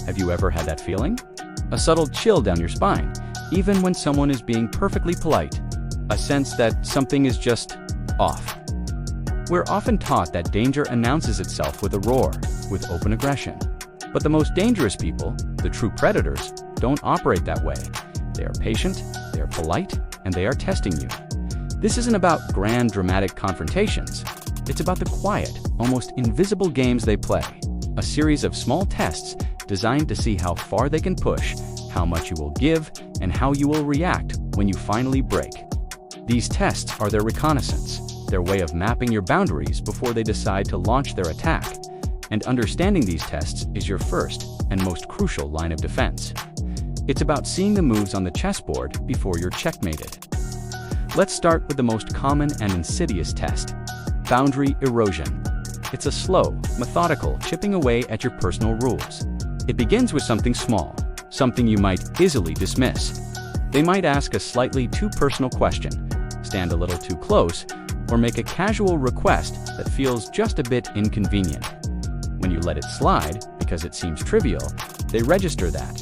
Have you ever had that feeling? A subtle chill down your spine, even when someone is being perfectly polite. A sense that something is just off. We're often taught that danger announces itself with a roar, with open aggression. But the most dangerous people, the true predators, don't operate that way. They are patient, they are polite, and they are testing you. This isn't about grand dramatic confrontations. It's about the quiet, almost invisible games they play. A series of small tests designed to see how far they can push, how much you will give, and how you will react when you finally break. These tests are their reconnaissance, their way of mapping your boundaries before they decide to launch their attack. And understanding these tests is your first and most crucial line of defense. It's about seeing the moves on the chessboard before you're checkmated. Let's start with the most common and insidious test: boundary erosion. It's a slow, methodical chipping away at your personal rules. It begins with something small, something you might easily dismiss. They might ask a slightly too personal question, stand a little too close, or make a casual request that feels just a bit inconvenient. When you let it slide, because it seems trivial, they register that.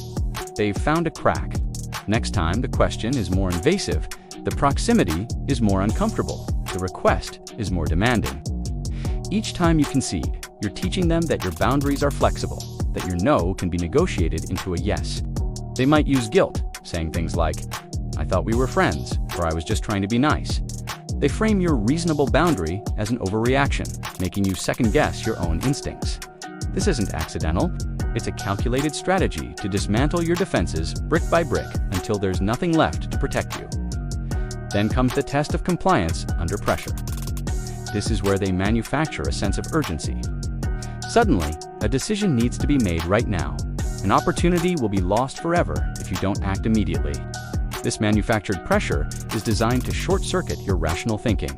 They've found a crack. Next time the question is more invasive, the proximity is more uncomfortable, the request is more demanding. Each time you concede, you're teaching them that your boundaries are flexible, that your no can be negotiated into a yes. They might use guilt, saying things like, "I thought we were friends," or "I was just trying to be nice." They frame your reasonable boundary as an overreaction, making you second-guess your own instincts. This isn't accidental. It's a calculated strategy to dismantle your defenses brick by brick until there's nothing left to protect you. Then comes the test of compliance under pressure. This is where they manufacture a sense of urgency. Suddenly, a decision needs to be made right now. An opportunity will be lost forever if you don't act immediately. This manufactured pressure is designed to short-circuit your rational thinking.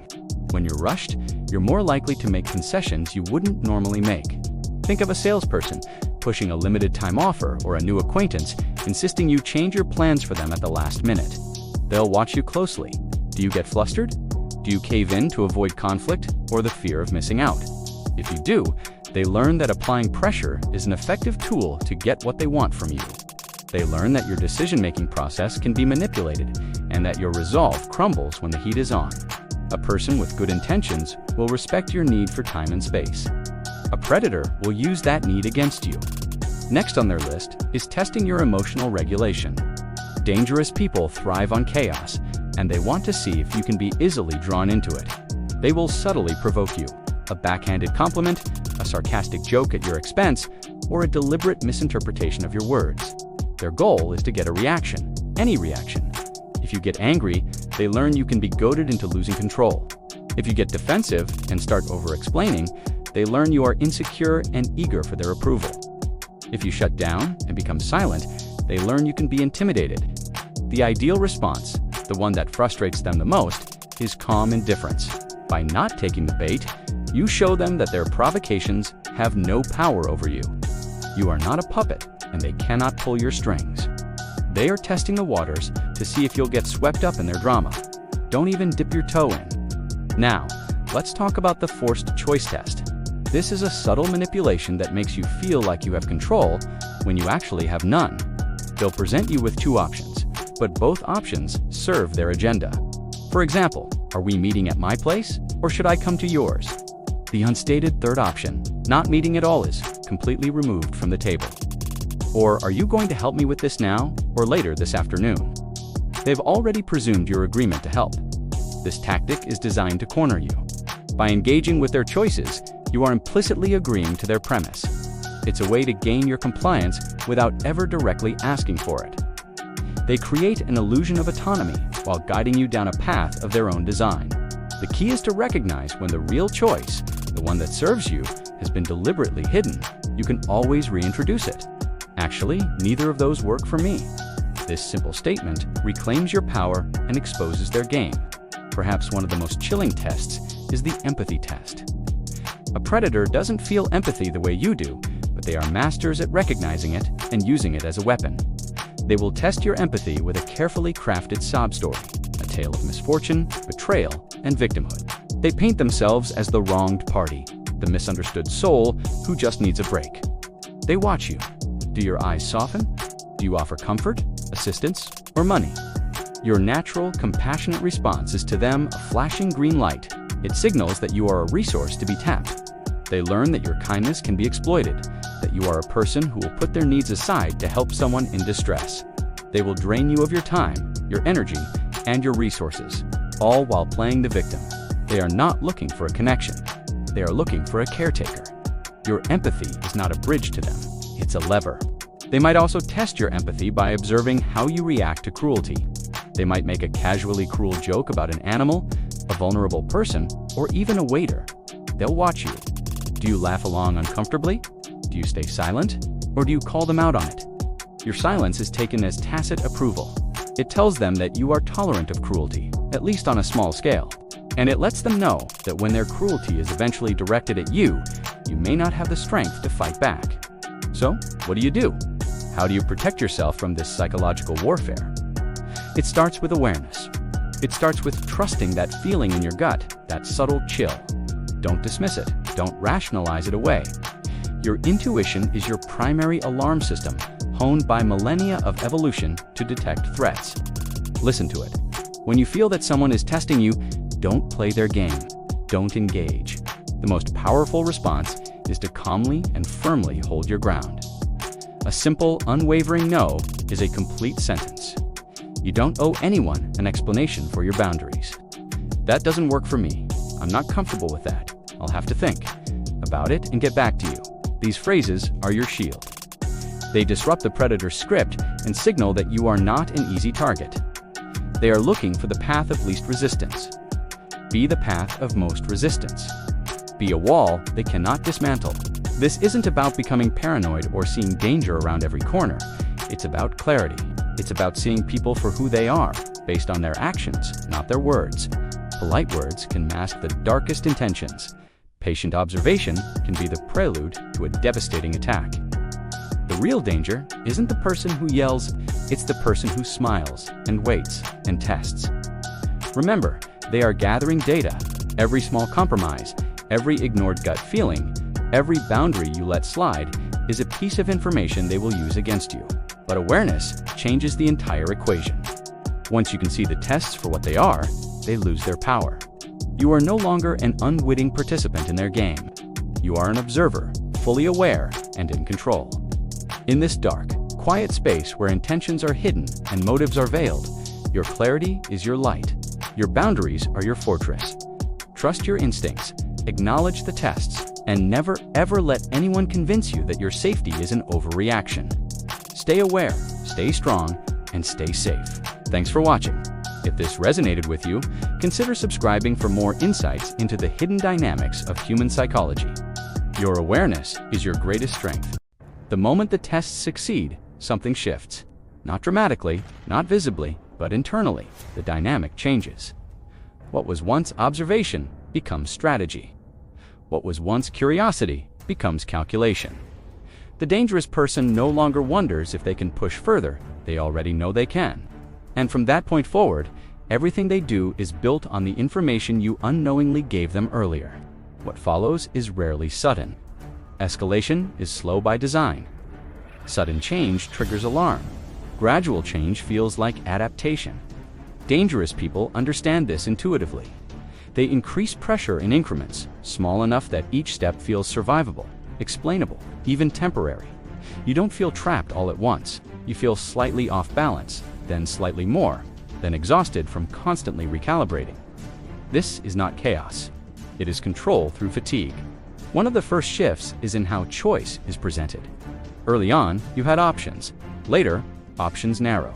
When you're rushed, you're more likely to make concessions you wouldn't normally make. Think of a salesperson pushing a limited-time offer or a new acquaintance, insisting you change your plans for them at the last minute. They'll watch you closely. Do you get flustered? Do you cave in to avoid conflict or the fear of missing out? If you do, they learn that applying pressure is an effective tool to get what they want from you. They learn that your decision-making process can be manipulated and that your resolve crumbles when the heat is on. A person with good intentions will respect your need for time and space. A predator will use that need against you. Next on their list is testing your emotional regulation. Dangerous people thrive on chaos, and they want to see if you can be easily drawn into it. They will subtly provoke you. A backhanded compliment, a sarcastic joke at your expense, or a deliberate misinterpretation of your words. Their goal is to get a reaction, any reaction. If you get angry, they learn you can be goaded into losing control. If you get defensive and start over-explaining, they learn you are insecure and eager for their approval. If you shut down and become silent, they learn you can be intimidated. The ideal response, the one that frustrates them the most, is calm indifference. By not taking the bait, you show them that their provocations have no power over you. You are not a puppet, and they cannot pull your strings. They are testing the waters to see if you'll get swept up in their drama. Don't even dip your toe in. Now, let's talk about the forced choice test. This is a subtle manipulation that makes you feel like you have control when you actually have none. They'll present you with two options, but both options serve their agenda. For example, are we meeting at my place, or should I come to yours? The unstated third option, not meeting at all, is completely removed from the table. Or are you going to help me with this now or later this afternoon? They've already presumed your agreement to help. This tactic is designed to corner you. By engaging with their choices, you are implicitly agreeing to their premise. It's a way to gain your compliance without ever directly asking for it. They create an illusion of autonomy while guiding you down a path of their own design. The key is to recognize when the real choice, the one that serves you, has been deliberately hidden. You can always reintroduce it. Actually, neither of those work for me. This simple statement reclaims your power and exposes their game. Perhaps one of the most chilling tests is the empathy test. A predator doesn't feel empathy the way you do, but they are masters at recognizing it and using it as a weapon. They will test your empathy with a carefully crafted sob story, a tale of misfortune, betrayal, and victimhood. They paint themselves as the wronged party, the misunderstood soul who just needs a break. They watch you. Do your eyes soften? Do you offer comfort, assistance, or money? Your natural, compassionate response is to them a flashing green light. It signals that you are a resource to be tapped. They learn that your kindness can be exploited, that you are a person who will put their needs aside to help someone in distress. They will drain you of your time, your energy, and your resources, all while playing the victim. They are not looking for a connection. They are looking for a caretaker. Your empathy is not a bridge to them. It's a lever. They might also test your empathy by observing how you react to cruelty. They might make a casually cruel joke about an animal, a vulnerable person, or even a waiter. They'll watch you. Do you laugh along uncomfortably? Do you stay silent? Or do you call them out on it? Your silence is taken as tacit approval. It tells them that you are tolerant of cruelty, at least on a small scale. And it lets them know that when their cruelty is eventually directed at you, you may not have the strength to fight back. So, what do? How do you protect yourself from this psychological warfare? It starts with awareness. It starts with trusting that feeling in your gut, that subtle chill. Don't dismiss it. Don't rationalize it away. Your intuition is your primary alarm system, honed by millennia of evolution to detect threats. Listen to it. When you feel that someone is testing you, don't play their game. Don't engage. The most powerful response is to calmly and firmly hold your ground. A simple, unwavering no is a complete sentence. You don't owe anyone an explanation for your boundaries. That doesn't work for me. I'm not comfortable with that. I'll have to think about it and get back to you. These phrases are your shield. They disrupt the predator's script and signal that you are not an easy target. They are looking for the path of least resistance. Be the path of most resistance. Be a wall they cannot dismantle. This isn't about becoming paranoid or seeing danger around every corner. It's about clarity. It's about seeing people for who they are, based on their actions, not their words. Polite words can mask the darkest intentions. Patient observation can be the prelude to a devastating attack. The real danger isn't the person who yells, it's the person who smiles and waits and tests. Remember, they are gathering data. Every small compromise, every ignored gut feeling, every boundary you let slide is a piece of information they will use against you. But awareness changes the entire equation. Once you can see the tests for what they are, they lose their power. You are no longer an unwitting participant in their game. You are an observer, fully aware and in control. In this dark, quiet space where intentions are hidden and motives are veiled, your clarity is your light. Your boundaries are your fortress. Trust your instincts, acknowledge the tests, and never ever let anyone convince you that your safety is an overreaction. Stay aware, stay strong, and stay safe. Thanks for watching. If this resonated with you, consider subscribing for more insights into the hidden dynamics of human psychology. Your awareness is your greatest strength. The moment the tests succeed, something shifts. Not dramatically, not visibly, but internally, the dynamic changes. What was once observation becomes strategy. What was once curiosity becomes calculation. The dangerous person no longer wonders if they can push further, they already know they can. And from that point forward, everything they do is built on the information you unknowingly gave them earlier. What follows is rarely sudden. Escalation is slow by design. Sudden change triggers alarm. Gradual change feels like adaptation. Dangerous people understand this intuitively. They increase pressure in increments, small enough that each step feels survivable, explainable, even temporary. You don't feel trapped all at once. You feel slightly off balance, then slightly more, then exhausted from constantly recalibrating. This is not chaos. It is control through fatigue. One of the first shifts is in how choice is presented. Early on, you had options. Later, options narrow.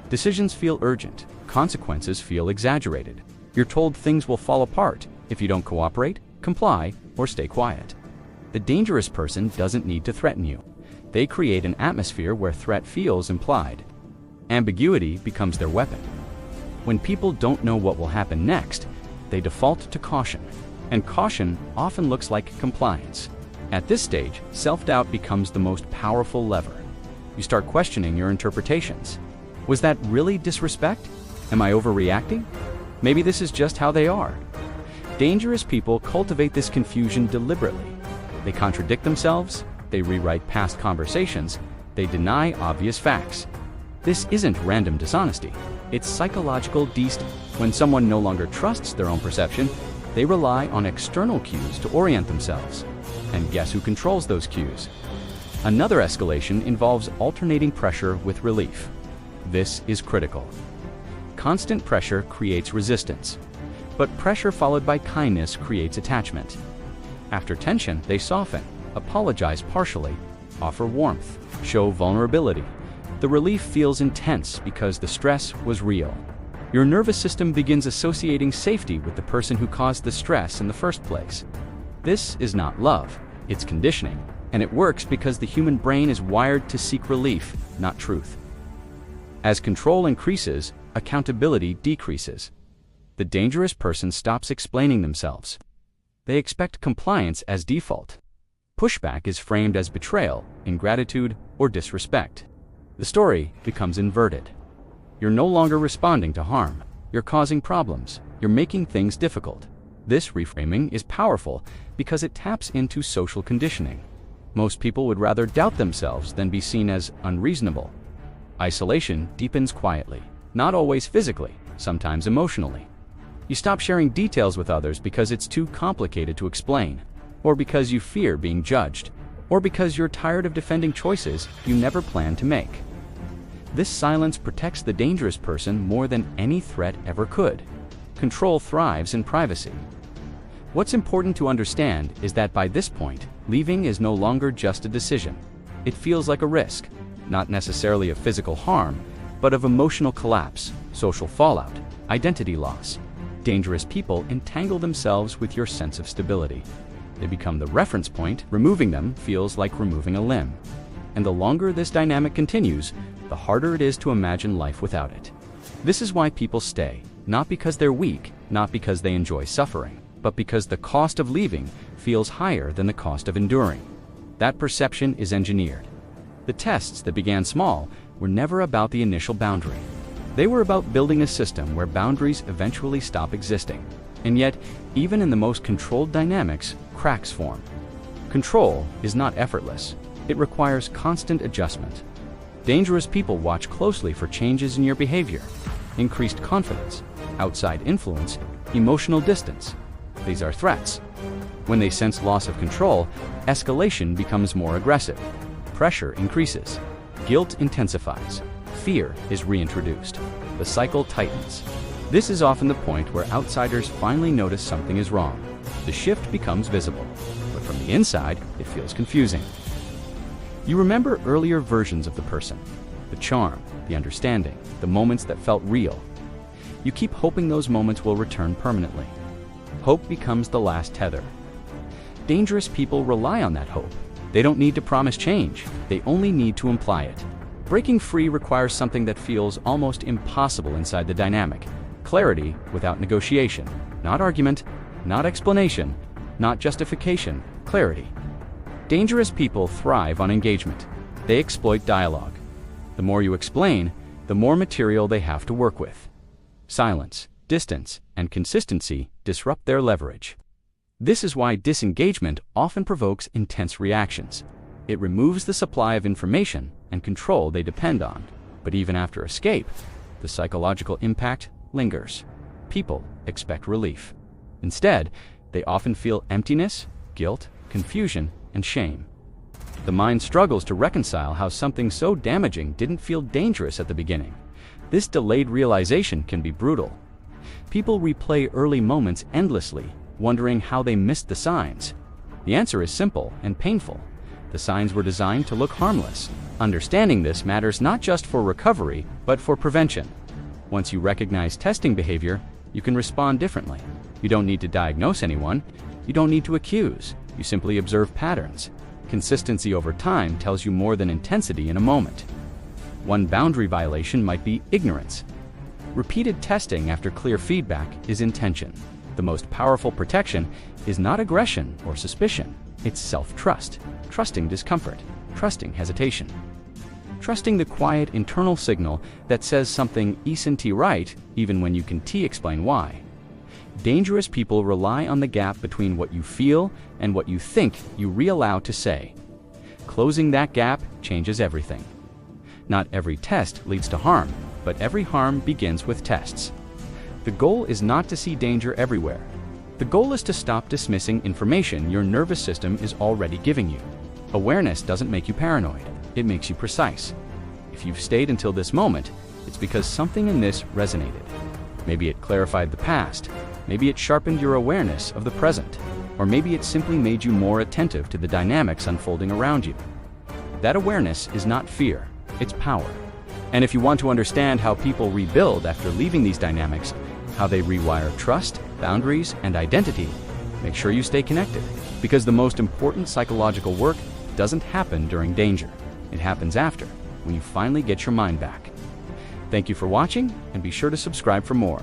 Decisions feel urgent. Consequences feel exaggerated. You're told things will fall apart if you don't cooperate, comply, or stay quiet. The dangerous person doesn't need to threaten you. They create an atmosphere where threat feels implied. Ambiguity becomes their weapon. When people don't know what will happen next, they default to caution. And caution often looks like compliance. At this stage, self-doubt becomes the most powerful lever. You start questioning your interpretations. Was that really disrespect? Am I overreacting? Maybe this is just how they are. Dangerous people cultivate this confusion deliberately. They contradict themselves, they rewrite past conversations, They deny obvious facts. This isn't random dishonesty. It's psychological When someone no longer trusts their own perception, they rely on external cues to orient themselves. And guess who controls those cues? Another escalation involves alternating pressure with relief. This is critical. Constant pressure creates resistance, but pressure followed by kindness creates attachment. After tension, they soften, apologize partially, offer warmth, show vulnerability. The relief feels intense because the stress was real. Your nervous system begins associating safety with the person who caused the stress in the first place. This is not love, it's conditioning, and it works because the human brain is wired to seek relief, not truth. As control increases, accountability decreases. The dangerous person stops explaining themselves. They expect compliance as default. Pushback is framed as betrayal, ingratitude, or disrespect. The story becomes inverted. You're no longer responding to harm. You're causing problems. You're making things difficult. This reframing is powerful because it taps into social conditioning. Most people would rather doubt themselves than be seen as unreasonable. Isolation deepens quietly, not always physically, sometimes emotionally. You stop sharing details with others because it's too complicated to explain, or because you fear being judged, or because you're tired of defending choices you never planned to make. This silence protects the dangerous person more than any threat ever could. Control thrives in privacy. What's important to understand is that by this point, leaving is no longer just a decision. It feels like a risk, not necessarily of physical harm, but of emotional collapse, social fallout, identity loss. Dangerous people entangle themselves with your sense of stability. They become the reference point. Removing them feels like removing a limb. And the longer this dynamic continues, the harder it is to imagine life without it. This is why people stay, not because they're weak, not because they enjoy suffering, but because the cost of leaving feels higher than the cost of enduring. That perception is engineered. The tests that began small were never about the initial boundary. They were about building a system where boundaries eventually stop existing. And yet, even in the most controlled dynamics, cracks form. Control is not effortless. It requires constant adjustment. Dangerous people watch closely for changes in your behavior, increased confidence, outside influence, emotional distance. These are threats. When they sense loss of control, escalation becomes more aggressive. Pressure increases. Guilt intensifies. Fear is reintroduced. The cycle tightens. This is often the point where outsiders finally notice something is wrong. The shift becomes visible, but from the inside, it feels confusing. You remember earlier versions of the person, the charm, the understanding, the moments that felt real. You keep hoping those moments will return permanently. Hope becomes the last tether. Dangerous people rely on that hope. They don't need to promise change, they only need to imply it. Breaking free requires something that feels almost impossible inside the dynamic. Clarity without negotiation. Not argument, not explanation, not justification, clarity. Dangerous people thrive on engagement. They exploit dialogue. The more you explain, the more material they have to work with. Silence, distance, and consistency disrupt their leverage. This is why disengagement often provokes intense reactions. It removes the supply of information and control they depend on. But even after escape, the psychological impact lingers. People expect relief. Instead, they often feel emptiness, guilt, confusion, and shame. The mind struggles to reconcile how something so damaging didn't feel dangerous at the beginning. This delayed realization can be brutal. People replay early moments endlessly, wondering how they missed the signs. The answer is simple and painful. The signs were designed to look harmless. Understanding this matters not just for recovery, but for prevention. Once you recognize testing behavior, you can respond differently. You don't need to diagnose anyone. You don't need to accuse. You simply observe patterns. Consistency over time tells you more than intensity in a moment. One boundary violation might be ignorance. Repeated testing after clear feedback is intention. The most powerful protection is not aggression or suspicion. It's self-trust. Trusting discomfort. Trusting hesitation. Trusting the quiet internal signal that says something isn't right even when you can explain why. Dangerous people rely on the gap between what you feel and what you think you allow to say. Closing that gap changes everything. Not every test leads to harm, but every harm begins with tests. The goal is not to see danger everywhere. The goal is to stop dismissing information your nervous system is already giving you. Awareness doesn't make you paranoid, it makes you precise. If you've stayed until this moment, it's because something in this resonated. Maybe it clarified the past, maybe it sharpened your awareness of the present, or maybe it simply made you more attentive to the dynamics unfolding around you. That awareness is not fear, it's power. And if you want to understand how people rebuild after leaving these dynamics, how they rewire trust, boundaries, and identity, make sure you stay connected, because the most important psychological work doesn't happen during danger. It happens after, when you finally get your mind back. Thank you for watching, and be sure to subscribe for more.